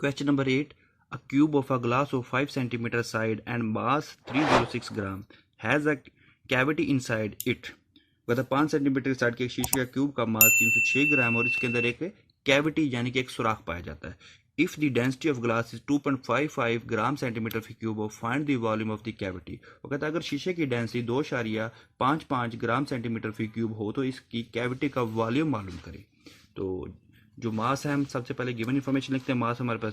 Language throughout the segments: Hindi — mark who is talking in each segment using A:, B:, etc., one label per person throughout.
A: Question number 8. A cube of a glass of 5 centimeter side and mass 306 gram has a cavity inside it. कहता 5 सेंटीमीटर साइड के एक शीशे का क्यूब का मास 306 ग्राम और इसके अंदर एक कैविटी यानी कि एक सुराख पाया जाता है. If the density of glass is 2.55 gram centimetre फी cube of find the volume of the cavity. वो कहता है अगर शीशे की डेंसिटी 2.55 ग्राम सेंटीमीटर फी क्यूब हो तो इसकी कैविटी का वॉल्यूम मालूम करें. तो जो मास है हम सबसे पहले गिवन इन्फॉर्मेशन लिखते हैं. मास हमारे पास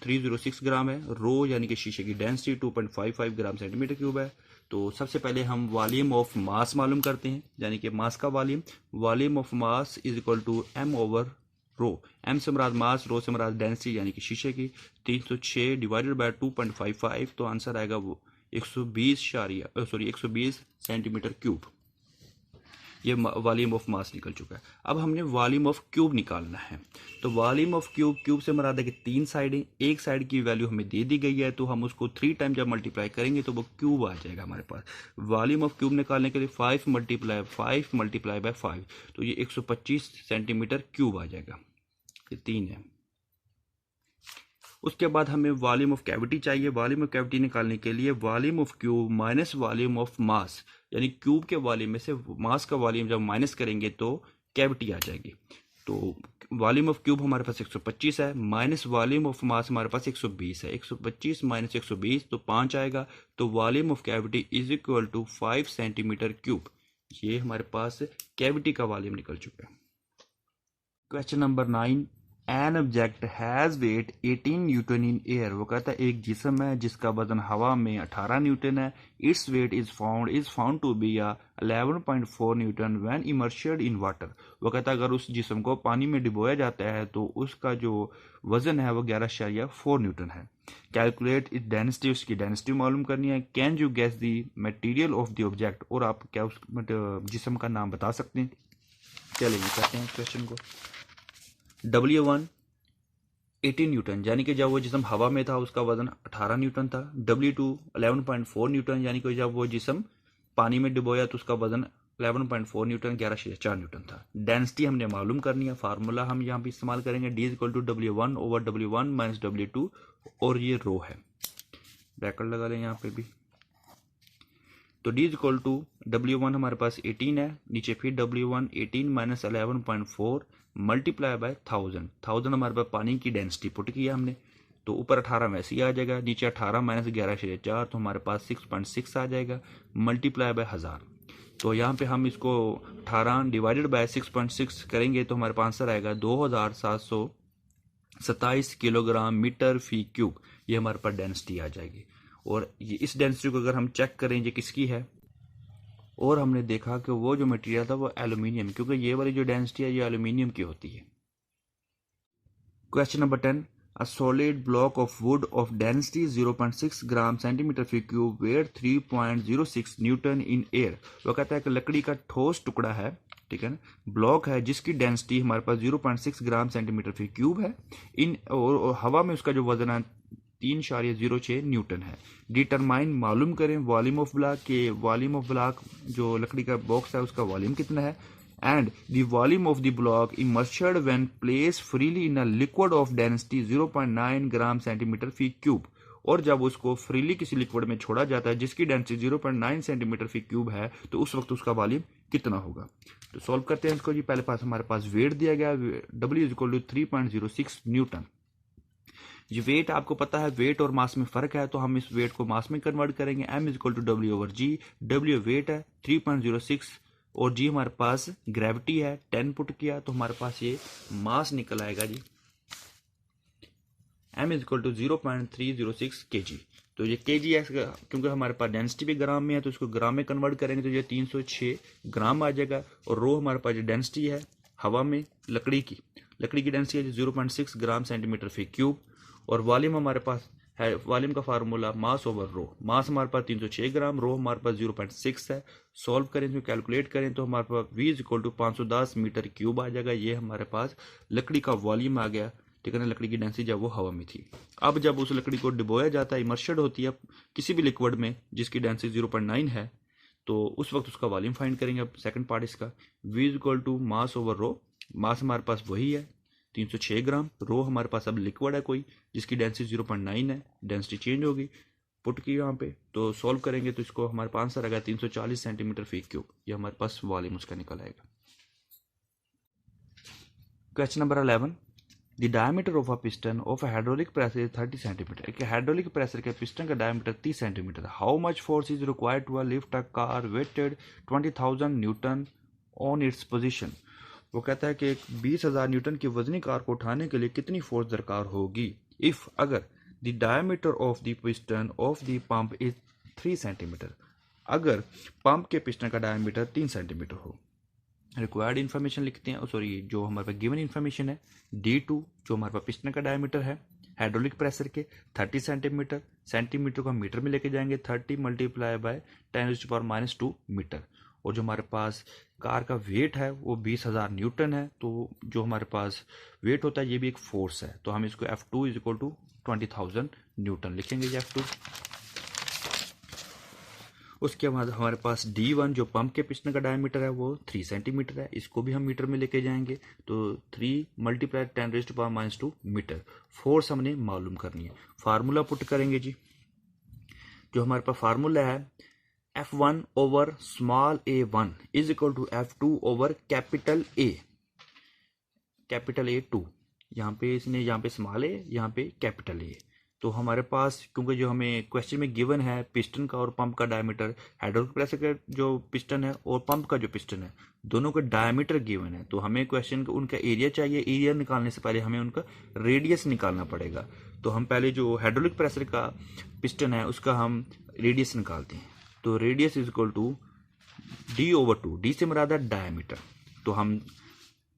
A: 306 ग्राम है. रो यानी कि शीशे की डेंसिटी 2.55 ग्राम सेंटीमीटर क्यूब है. तो सबसे पहले हम वॉल्यूम ऑफ मास मालूम करते हैं यानी कि मास का volume of mass is equal to M over rho. M से मुराद मास, रो से मुराद डेंसिटी यानी कि शीशे की. 306 डिवाइडेड बाय 2.55 तो आंसर आएगा वो 120 सेंटीमीटर क्यूब. ये वॉल्यूम ऑफ मास निकल चुका है. अब हमने वॉल्यूम ऑफ क्यूब निकालना है. तो वॉल्यूम ऑफ क्यूब से मुराद है कि 3 साइडें, एक साइड की वैल्यू हमें दे दी गई है तो हम उसको 3 टाइम जब मल्टीप्लाई करेंगे तो वो क्यूब आ जाएगा हमारे पास. वॉल्यूम ऑफ क्यूब निकालने के लिए 5 मल्टीप्लाई बाय 5 तो ये 125 सेंटीमीटर क्यूब आ जाएगा. ये 3 है. उसके बाद हमें वॉल्यूम ऑफ कैविटी चाहिए. वॉल्यूम ऑफ कैविटी निकालने के लिए volume of cube minus volume of मास यानी क्यूब के वॉल्यूम में से मास का वॉल्यूम जब माइनस करेंगे तो कैविटी आ जाएगी. तो वॉल्यूम ऑफ क्यूब हमारे पास 125 है माइनस वॉल्यूम ऑफ मास हमारे पास 120 है. 125 माइनस 120 तो 5 आएगा. तो volume of cavity is equal to 5 centimetre cube. ये हमारे पास कैविटी का वॉल्यूम निकल चुका है. Question number 9. An object has weight 18 newton in air. वो कहता है एक जिस्म है जिसका वजन हवा में 18 न्यूटन है. Its weight is found to be 11.4 newton when immersed in water. वो कहता है अगर उस जिस्म को पानी में डुबोया जाता है तो उसका जो वजन है वो 11.4 न्यूटन है. Calculate it density. उसकी डेंसिटी मालूम करनी है. Can you guess the material of the object. और आप क्या उस जिस्म का नाम बता सकते हैं. चलिए करते हैं क्वेश्चन को. W1 18 न्यूटन यानी कि जब वो जिस्म हवा में था उसका वजन 18 न्यूटन था. W2 11.4 न्यूटन यानी कि जब वो जिस्म पानी में डुबोया तो उसका वजन 11.4 न्यूटन 11.4 न्यूटन था. डेंसिटी हमने मालूम करनी है. फार्मूला हम यहाँ पे इस्तेमाल करेंगे D equal to W1 over W1 minus W2 और ये रो है. ब्रैकेट लगा लें यहाँ पे भी. तो D इक्वल टू W1 हमारे पास 18 है. नीचे फिर W1 18 माइनस 11.4 मल्टीप्लाई बाय 1000 हमारे पास पानी की डेंसिटी पुट किया हमने. तो ऊपर 18 वैसे ही आ जाएगा. नीचे 18 माइनस 11.4 तो हमारे पास 6.6 आ जाएगा मल्टीप्लाई बाय 1000. तो यहाँ पे हम इसको 18 डिवाइडेड बाय 6.6 करेंगे तो हमारे पास आंसर आएगा 2727 किलोग्राम मीटर फी क्यूब. ये हमारे पास डेंसिटी आ जाएगी. और ये इस डेंसिटी को अगर हम चेक करें ये किसकी है और हमने देखा कि वो जो मटेरियल था वो एल्यूमिनियम, क्योंकि ये वाली जो डेंसिटी है ये एल्यूमिनियम की होती है. Question number 10. A solid block of wood of density 0.6 gram centimetre फी cube weight 3.06 newton in air. वो कहता है कि लकड़ी का ठोस टुकड़ा है, ठीक है ना, ब्लॉक है जिसकी डेंसिटी हमारे पास 0.6 ग्राम सेंटीमीटर फी क्यूब है. इन और हवा में उसका जो वजन है 3.06 न्यूटन है. डिटरमाइन मालूम करें वॉल्यूम ऑफ ब्लॉक के. वॉल्यूम ऑफ ब्लॉक जो लकड़ी का बॉक्स है उसका वॉल्यूम कितना है. And the volume of the block immersed when place freely in a liquid of density 0.9 gram centimetre फी क्यूब. और जब उसको फ्रीली किसी लिक्विड में छोड़ा जाता है जिसकी डेंसिटी 0.9 सेंटीमीटर फी क्यूब है तो उस वक्त उसका वॉल्यूम कितना होगा. तो सॉल्व करते हैं इसको जी. पहले पास हमारे पास वेट दिया गया W is equal to 3.06 newton. ये वेट आपको पता है वेट और मास में फर्क है तो हम इस वेट को मास में कन्वर्ट करेंगे. M is equal to W over G. W weight है 3.06 और G हमारे पास ग्रेविटी है 10 पुट किया तो हमारे पास ये मास निकल आएगा जी. M is equal to 0.306 kg. तो ये kg है क्योंकि हमारे पास डेंसिटी भी ग्राम में है तो इसको ग्राम में कन्वर्ट करेंगे तो ये 306 ग्राम आ जाएगा. और रो हमारे पास जो डेंसिटी है हवा में लकड़ी की डेंसिटी है 0.6 ग्राम सेंटीमीटर फी क्यूब. और वॉल्यूम हमारे पास है, वॉल्यूम का formula mass over rho. Mass हमारे पास 306 ग्राम, रो हमारे पास 0.6 है. सॉल्व करें तो कैलकुलेट करें तो हमारे पास V is equal to 510 metre cube आ जाएगा. ये हमारे पास लकड़ी का वॉल्यूम आ गया, ठीक है ना. लकड़ी की डेंसिटी जब वो हवा में थी. अब जब उस लकड़ी को डुबोया जाता है, इमर्स्ड होती है किसी भी लिक्विड में जिसकी डेंसिटी 0.9 है तो उस वक्त उसका वॉल्यूम फाइंड करेंगे. अब सेकंड पार्ट इसका V is equal to mass over rho. Mass हमारे पास वही है 306 ग्राम। रो हमारे पास अब लिक्विड है कोई जिसकी डेंसिटी 0.9 है, डेंसिटी चेंज होगी, पुट की यहाँ पे तो सॉल्व करेंगे तो इसको हमारे पास आंसर आएगा 340 सेंटीमीटर फी क्यूब। ये हमारे पास वॉल्यूम उसका निकल आएगा। Question number 11, the diameter of a piston of a hydraulic pressure is 30 centimetre. एक हाइड्रोलिक प्रेसर के पिस्टन का diameter 30 centimetre. How much force is required to lift a car weighted 20,000 newton on its position. वो कहता है कि एक 20,000 न्यूटन की वजनी कार को उठाने के लिए कितनी फोर्स दरकार होगी इफ अगर the diameter of the piston of the pump is 3 centimetre, अगर पंप के पिस्टन का डायमीटर 3 सेंटीमीटर हो। रिक्वायर्ड इन्फॉर्मेशन लिखते हैं, सॉरी जो हमारे पास गिवन इन्फॉर्मेशन है D2 जो हमारे पास पिस्टन का डायमीटर है हाइड्रोलिक प्रेशर के 30 सेंटीमीटर, सेंटीमीटर को हम मीटर में लेके जाएंगे 30 मल्टीप्लाई बाय 10⁻⁻2 मीटर। और जो हमारे पास कार का वेट है वो 20,000 न्यूटन है, तो जो हमारे पास वेट होता है ये भी एक फोर्स है, तो हम इसको F2 is equal to 20,000 Newton लिखेंगे F2। उसके बाद हमारे पास D1 जो पंप के पिस्टन का डायमीटर है वो 3 सेंटीमीटर है, इसको भी हम मीटर में लेके जाएंगे तो 3 मल्टीप्लाई 10⁻⁻2 मीटर। फोर्स हमने मालूम करनी है, फार्मूला पुट करेंगे जी। जो हमारे पास फार्मूला है F1 over small a1 is equal to F2 over capital A2। यहाँ पे इसने यहाँ पे स्मॉल a, यहाँ पे कैपिटल A। तो हमारे पास क्योंकि जो हमें क्वेश्चन में गिवन है पिस्टन का और पंप का डायमीटर, हाइड्रोलिक प्रेशर का जो पिस्टन है और पंप का जो पिस्टन है दोनों का डायमीटर गिवन है, तो हमें क्वेश्चन उनका एरिया चाहिए। एरिया निकालने से पहले हमें उनका रेडियस निकालना पड़ेगा, तो हम पहले जो हाइड्रोलिक प्रेशर का पिस्टन है उसका हम रेडियस निकालते हैं। तो radius is equal to D/2, D से मुराद है डायमीटर, तो हम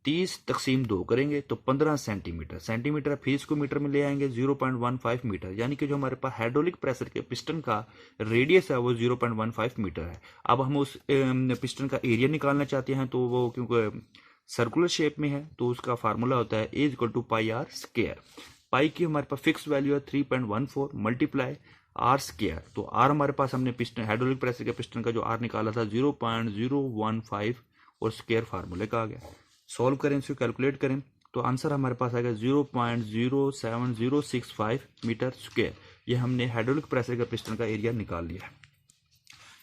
A: 30/2 करेंगे तो 15 सेंटीमीटर, सेंटीमीटर फिर इसको मीटर में ले आएंगे 0.15 मीटर, यानी कि जो हमारे पास हाइड्रोलिक प्रेशर के पिस्टन का रेडियस है वो 0.15 मीटर है। अब हम उस पिस्टन का एरिया निकालना चाहते हैं, तो वो क्योंकि सर्कुलर शेप में है तो उसका फार्मूला होता है A = πr²। पाई की हमारे पास फिक्स वैल्यू है 3.14 मल्टीप्लाई r², तो r हमारे पास हमने पिस्टन हाइड्रोलिक प्रेशर के पिस्टन का जो r निकाला था 0.015 और स्क्वायर फार्मूले का आ गया। सॉल्व करें, इसको कैलकुलेट करें तो आंसर हमारे पास आएगा 0.07065 मीटर स्क्वायर। ये हमने हाइड्रोलिक प्रेशर का पिस्टन का एरिया निकाल लिया है।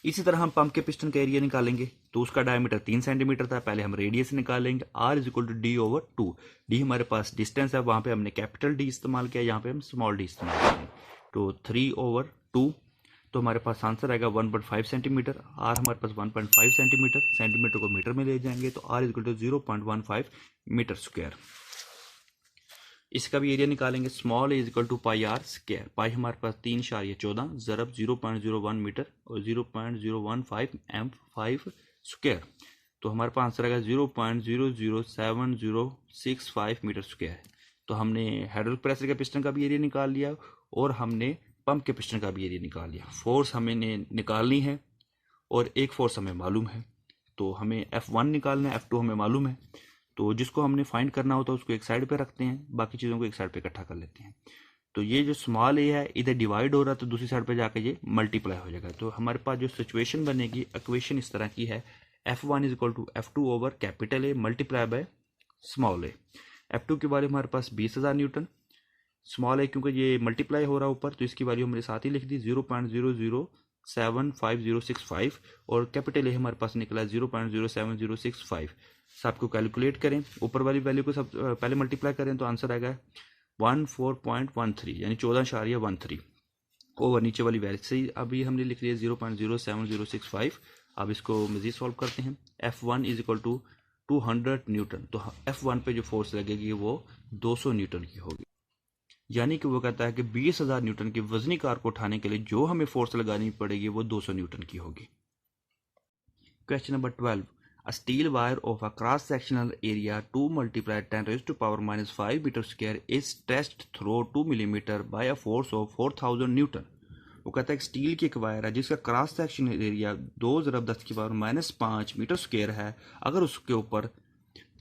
A: इसी तरह हम पंप के पिस्टन का एरिया निकालेंगे तो उसका डायमीटर 3 सेंटीमीटर था, पहले हम रेडियस निकालेंगे R = D/2। D हमारे पास डिस्टेंस है, वहां पे हमने कैपिटल D इस्तेमाल किया, यहाँ पे हम स्मॉल d इस्तेमाल करेंगे तो 3/2, तो हमारे पास आंसर आएगा 1.5 सेंटीमीटर। R हमारे पास 1.5 सेंटीमीटर, सेंटीमीटर को मीटर में ले जाएंगे तो R = 0.15 मीटर स्क्वायर। इसका भी एरिया निकालेंगे, स्मॉल a = πr²। पाई हमारे पास 3.14 ज़रब 0.01 मीटर और 0.015 m5 स्क्वायर, तो हमारे पास आंसर आएगा 0.00765 मीटर स्क्वायर। तो हमने हाइड्रोलिक प्रेशर के पिस्टन का भी एरिया निकाल लिया और हमने पंप के पिस्टन का भी एरिया निकाल लिया। फोर्स हमें निकालनी है और एक फोर्स हमें मालूम है, तो हमें F1 निकालना है, F2 हमें मालूम है, तो जिसको हमने फाइंड करना होता है उसको एक साइड पे रखते हैं, बाकी चीज़ों को एक साइड पे इकट्ठा कर लेते हैं। तो ये जो स्मॉल a है इधर डिवाइड हो रहा है तो दूसरी साइड पे जाके ये मल्टीप्लाई हो जाएगा। तो हमारे पास जो सिचुएशन बनेगी, इक्वेशन इस तरह की है, F1 = F2 over capital A multiply by small a। F2 की वैल्यू हमारे पास 20,000 न्यूटन, स्मॉल a क्योंकि ये मल्टीप्लाई हो रहा है ऊपर तो इसकी वैल्यू हमने साथ ही लिख दी 0.0075065 और कैपिटल A हमारे पास निकला 0.07065। सबको कैलकुलेट करें, ऊपर वाली वैल्यू को सब पहले मल्टीप्लाई करें तो आंसर आएगा 14.13 यानी 14.13 ओवर नीचे वाली वैल्यू से अभी हमने लिख लिया 0.07065। अब इसको मजीद सॉल्व करते हैं। F1 = 200 न्यूटन, तो F1 पे जो फोर्स लगेगी वो 200 न्यूटन की होगी, यानी कि वो कहता है कि 20,000 न्यूटन की वजनी कार को उठाने के लिए जो हमें फोर्स लगानी पड़ेगी वो 200 न्यूटन की होगी। Question number 12, a steel wire of a cross sectional area 2 × 10⁻⁻5 meter square is stretched through 2 millimeter by a force of 4,000 Newton. वो कहता है कि स्टील की एक वायर है जिसका cross sectional area 2×10⁻⁻5 metre square है, अगर उसके ऊपर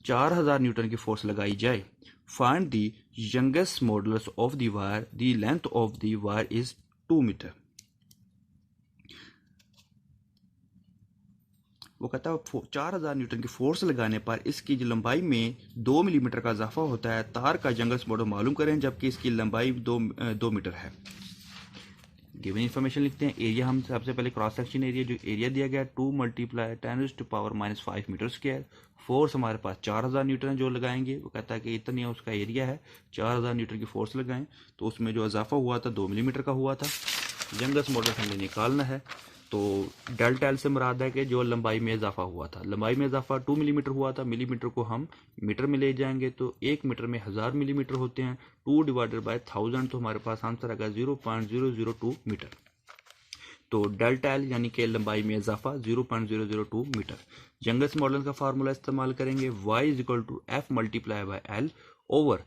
A: 4,000 न्यूटन की फोर्स लगाई जाए। Find the youngest modulus of the wire, the length of the wire is 2 metre. वो कहता है 4000 न्यूटन की फोर्स लगाने पर इसकी जो लंबाई में 2 मिलीमीटर का इजाफा होता है। तार का यंगस्ट मॉडल मालूम करें जबकि इसकी लंबाई 2 मीटर है। गिवन इन्फॉर्मेशन लिखते हैं। एरिया हम सबसे पहले क्रॉस सेक्शन एरिया जो एरिया दिया गया 2 मल्टीप्लाई 10⁻⁻5 मीटर स्क्वायर। फोर्स हमारे पास 4000 न्यूटन जो लगाएंगे, वो कहता है कि इतनी उसका एरिया है, 4000 न्यूटन की फोर्स लगाएं तो उसमें जो इजाफा हुआ था 2 मिलीमीटर का हुआ था। यंगस्ट मॉडल हमने निकालना है तो डेल्टा एल से मुराद है कि जो लंबाई में इजाफा हुआ था, लंबाई में इजाफा 2 मिलीमीटर हुआ था, मिलीमीटर को हम मीटर में ले जाएंगे तो 1 मीटर में 1000 मिलीमीटर होते हैं। 2 डिवाइडेड बाय 1000 तो हमारे पास आंसर आएगा 0.002 मीटर। तो डेल्टा एल यानी कि लंबाई में इजाफा 0.002 मीटर। यंगस्ट मॉडल का फार्मूला इस्तेमाल करेंगे y = f multiply by L over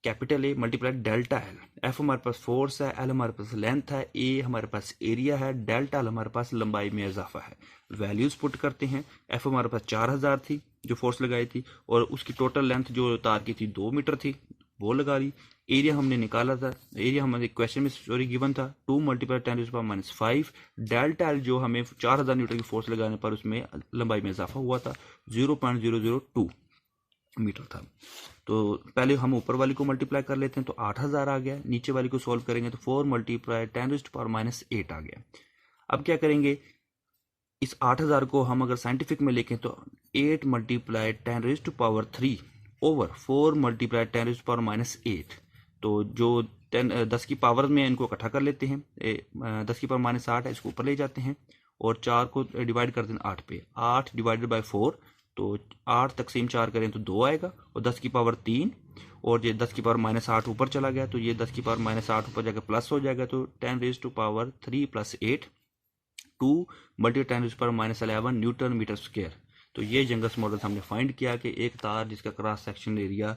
A: capital A multiply delta L. F हमारे पास फोर्स है, एल हमारे पास लेंथ है, ए हमारे पास एरिया है, डेल्टा एल हमारे पास लंबाई में इजाफा है। वैल्यूज पुट करते हैं। एफ हमारे पास 4000 थी जो फोर्स लगाई थी और उसकी टोटल लेंथ जो तार की थी 2 मीटर थी, वो लगा ली। एरिया हमने निकाला था, एरिया हमारे क्वेश्चन में सॉरी गिवन था 2 × 10⁻⁻5। डेल्टा एल जो हमें 4000 न्यूटन की फोर्स लगाने पर उसमें लंबाई में इजाफा हुआ था 0.002 मीटर था। तो पहले हम ऊपर वाली को मल्टीप्लाई कर लेते हैं तो 8000 आ गया। नीचे वाली को सॉल्व करेंगे तो 4 × 10⁻8 आ गया। अब क्या करेंगे, इस 8000 को हम अगर साइंटिफिक में लिखें तो 8 × 10⁻³ ओवर 4 × 10⁻8। तो जो 10 की पावर में इनको इकट्ठा कर लेते हैं, 10 की पावर -8 है, इसको ऊपर ले जाते हैं और 4 को डिवाइड कर दें 8 पे। 8 डिवाइडेड बाय 4 तो 8 तकसीम 4 करें तो 2 आएगा और 10 की पावर 3 और ये 10 की पावर -8 ऊपर चला गया तो ये 10 की पावर -8 ऊपर जाकर प्लस हो जाएगा तो 10⁻³ + 8 2 × 10⁻11 न्यूटन मीटर स्क्वायर। तो ये यंगस्ट मॉडल हमने फाइंड किया कि एक तार जिसका क्रॉस सेक्शन एरिया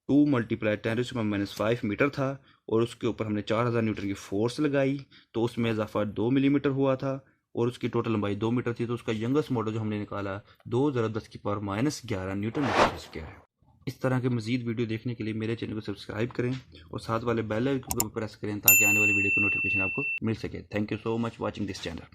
A: 2 × 10⁻5 मीटर था और उसके ऊपर हमने 4000 न्यूटन की फोर्स लगाई तो उसमें इजाफा 2 मिलीमीटर हुआ था और उसकी टोटल लंबाई 2 मीटर थी। तो उसका यंगस्ट मॉडल जो हमने निकाला 2 × 10⁻11 न्यूटन मीटर स्क्वायर है। इस तरह के मजीद वीडियो देखने के लिए मेरे चैनल को सब्सक्राइब करें और साथ वाले बेल आइकन को प्रेस करें ताकि आने वाली वीडियो की नोटिफिकेशन आपको मिल सके। Thank you so much watching this channel.